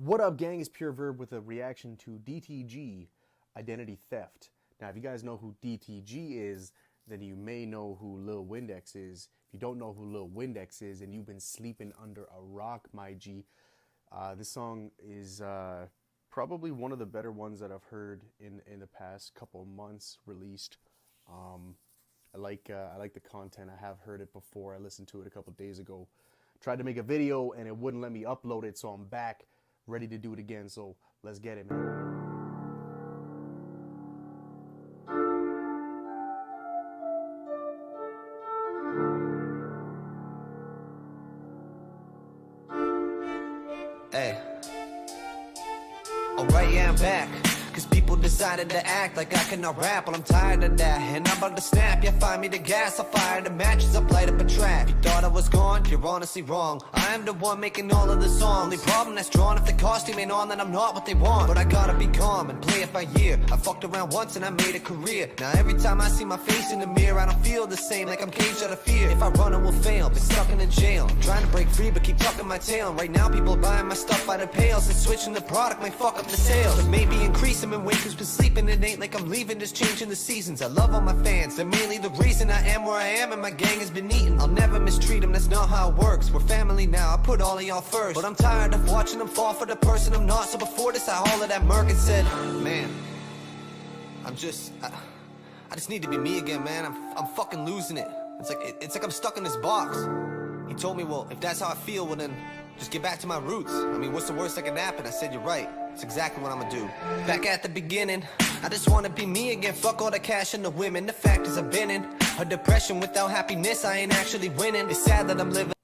What up, gang? It's Pureverb with a reaction to DTG, Identity Theft. Now, if you guys know who DTG is, then you may know who lilwindex is. If you don't know who lilwindex is and you've been sleeping under a rock, my G, this song is probably one of the better ones that I've heard in the past couple months released. I like the content. I have heard it before. I listened to it a couple days ago. Tried to make a video and it wouldn't let me upload it, so I'm back, ready to do it again. So let's get it, man. Hey. Alright, yeah, I'm back. Cause people decided to act like I cannot rap. Well, I'm tired of that, and I'm about to snap. Yeah, find me the gas, I'll fire the matches, I'll light up a trap. You thought I was gone, you're honestly wrong. I am the one making all of the songs. Only problem that's drawn, if the costume ain't on, then I'm not what they want. But I gotta be calm and play it by ear. I fucked around once and I made a career. Now every time I see my face in the mirror, I don't feel the same, like I'm caged out of fear. If I run, I will fail, been stuck in a jail. I'm trying to break free, but keep tucking my tail. And right now people buying my stuff by the pails, and switching the product might fuck up the sales. But maybe increase them and wait who's been sleeping. It ain't like I'm leaving, just changing the seasons. I love all my fans, they're mainly the reason I am where I am, and my gang has been eaten. I'll never mistreat them, that's not how it works. We're family now, I put all of y'all first. But I'm tired of watching them fall for the person I'm not. So before this I hollered at Merc and said, man, I just need to be me again, man. I'm fucking losing it. It's like I'm stuck in this box. He told me, well, if that's how I feel, well then just get back to my roots. I mean, what's the worst that can happen? I said, you're right. It's exactly what I'm gonna do. Back at the beginning, I just wanna be me again. Fuck all the cash and the women. The fact is I've been in a depression without happiness. I ain't actually winning. It's sad that I'm living.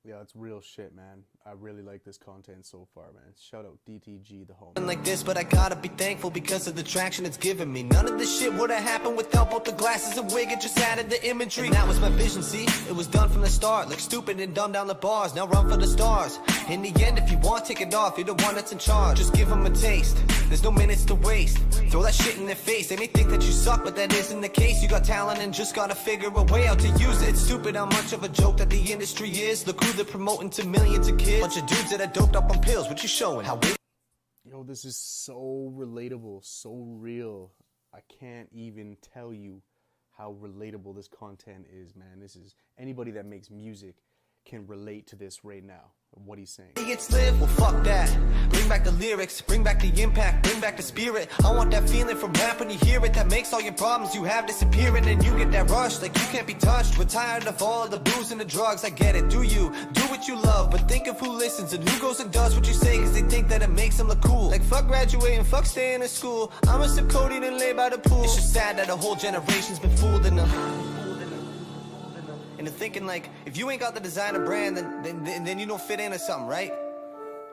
Yeah, it's real shit, man. I really like this content so far, man. Shout out DTG, the homie. Like this, but I gotta be thankful because of the traction it's given me. None of this shit would have happened without both the glasses and wig. It just added the imagery. And that was my vision, see? It was done from the start. Look stupid and dumb down the bars. Now run for the stars. In the end, if you want, take it off. You're the one that's in charge. Just give them a taste. There's no minutes to waste. Throw that shit in their face. They may think that you suck, but that isn't the case. You got talent and just gotta figure a way out to use it. It's stupid how much of a joke that the industry is. Look who they're promoting to millions of kids. Bunch of dudes that are doped up on pills. What you showing? How we? Yo, this is so relatable, so real. I can't even tell you how relatable this content is, man. This is anybody that makes music can relate to this right now. What he's saying. It's live, well fuck that. Bring back the lyrics, bring back the impact, bring back the spirit. I want that feeling from rap when you hear it. That makes all your problems you have disappearing. And you get that rush like you can't be touched. We're tired of all of the booze and the drugs. I get it, do you? Do what you love, but think of who listens and who goes and does what you say. Cause they think that it makes them look cool. Like fuck graduating, fuck staying in school. I'ma sip codeine and lay by the pool. It's just sad that a whole generation's been fooled enough. And thinking like, if you ain't got the designer brand, then you don't fit in or something, right?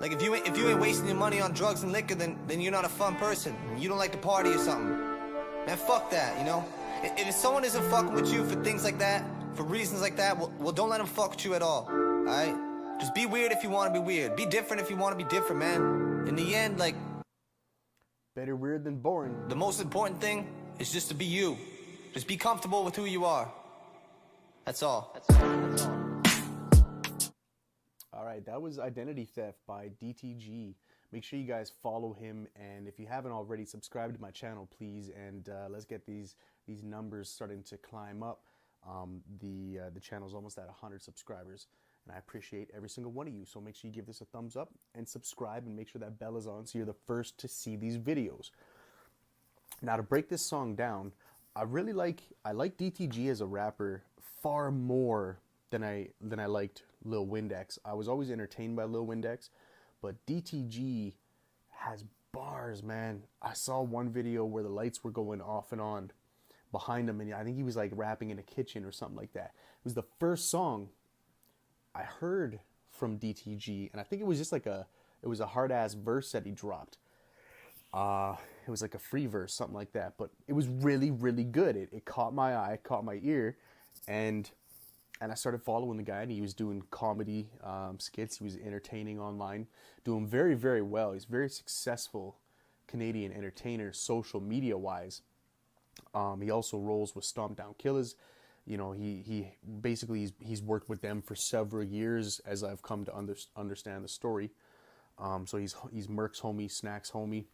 Like if you ain't wasting your money on drugs and liquor, then you're not a fun person. You don't like to party or something. Man, fuck that, you know? If someone isn't fucking with you for things like that, for reasons like that, well don't let them fuck with you at all, alright? Just be weird if you want to be weird. Be different if you want to be different, man. In the end, like, better weird than boring. The most important thing is just to be you. Just be comfortable with who you are. That's all. All right, that was Identity Theft by DTG. Make sure you guys follow him, and if you haven't already, subscribe to my channel, please. And let's get these numbers starting to climb up. The channel's almost at 100 subscribers, and I appreciate every single one of you. So make sure you give this a thumbs up and subscribe, and make sure that bell is on so you're the first to see these videos. Now, to break this song down, I like DTG as a rapper far more than I liked lilwindex. I was always entertained by lilwindex, but DTG has bars, man. I saw one video where the lights were going off and on behind him, and I think he was like rapping in a kitchen or something like that. It was the first song I heard from DTG, and I think it was just like a hard ass verse that he dropped. It was like a free verse, something like that, but it was really, really good. It caught my eye, caught my ear, and I started following the guy, and he was doing comedy skits. He was entertaining online, doing very, very well. He's a very successful Canadian entertainer, social media wise. He also rolls with Stompdown Killaz. You know, he basically he's worked with them for several years, as I've come to understand the story. So he's Merc's homie, Snack's homie.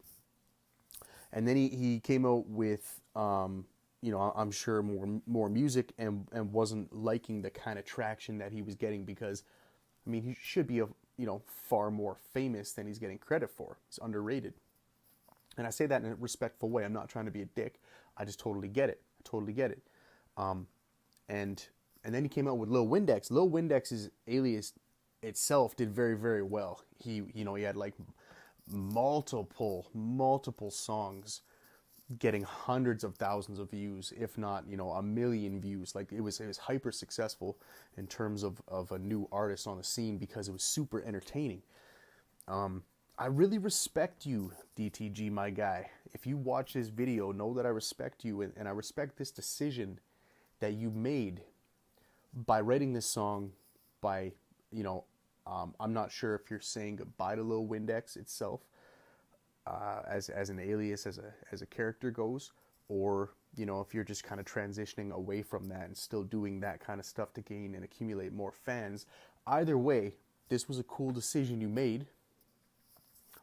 And then he came out with, I'm sure more music, and wasn't liking the kind of traction that he was getting, because, I mean, he should be far more famous than he's getting credit for. He's underrated. And I say that in a respectful way. I'm not trying to be a dick. I just totally get it. I totally get it. And then he came out with lilwindex. Lilwindex's Alias itself did very, very well. He had like multiple songs getting hundreds of thousands of views, if not, a million views. Like it was hyper successful in terms of a new artist on the scene, because it was super entertaining. I really respect you, DTG, my guy. If you watch this video, know that I respect you, and I respect this decision that you made by writing this song, by, I'm not sure if you're saying goodbye to lilwindex itself, as an alias, as a character goes, or, if you're just kind of transitioning away from that and still doing that kind of stuff to gain and accumulate more fans. Either way, this was a cool decision you made.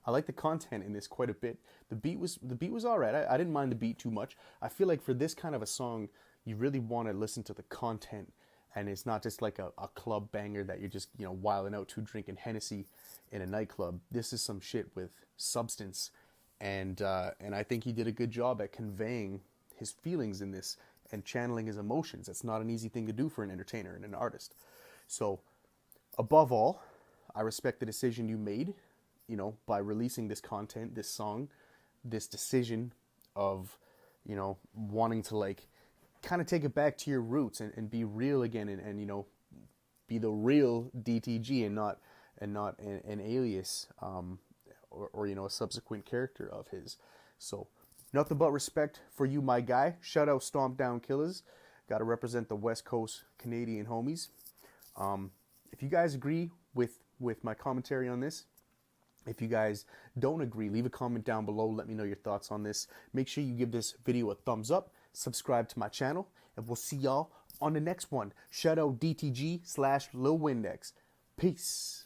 I like the content in this quite a bit. The beat was all right. I didn't mind the beat too much. I feel like for this kind of a song, you really want to listen to the content, and it's not just like a club banger that you're just, wilding out to drinking Hennessy in a nightclub. This is some shit with substance, and I think he did a good job at conveying his feelings in this and channeling his emotions. That's not an easy thing to do for an entertainer and an artist. So, above all, I respect the decision you made, by releasing this content, this song, this decision of, wanting to like kind of take it back to your roots and be real again, and be the real DTG, and not an alias, or a subsequent character of his. So nothing but respect for you, my guy. Shout out Stompdown Killaz. Got to represent the West Coast Canadian homies. If you guys agree with my commentary on this, if you guys don't agree, leave a comment down below. Let me know your thoughts on this. Make sure you give this video a thumbs up, subscribe to my channel, and we'll see y'all on the next one. Shout out DTG/lilwindex. Peace.